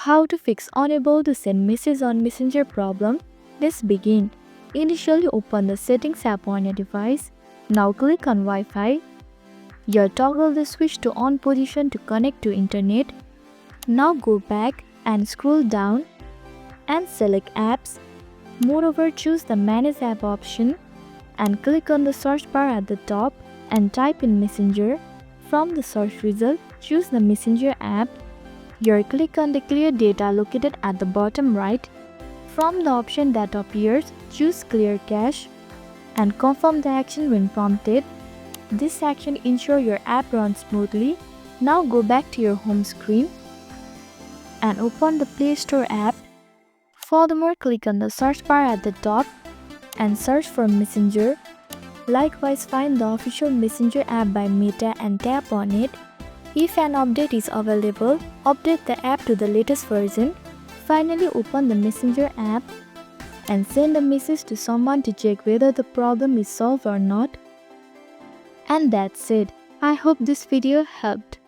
How to fix unable to send message on Messenger problem? Let's begin. Initially open the settings app on your device. Now click on Wi-Fi. Here toggle the switch to on position to connect to internet. Now go back and scroll down and select apps. Moreover, choose the manage app option and click on the search bar at the top and type in Messenger. From the search result, choose the Messenger app. Here click on the clear data located at the bottom right. From the option that appears, choose clear cache and confirm the action when prompted. This action ensures your app runs smoothly. Now go back to your home screen and open the Play Store app. Furthermore, click on the search bar at the top and search for Messenger. Likewise, find the official Messenger app by Meta and tap on it. If an update is available, update the app to the latest version. Finally, open the Messenger app and send a message to someone to check whether the problem is solved or not. And that's it. I hope this video helped.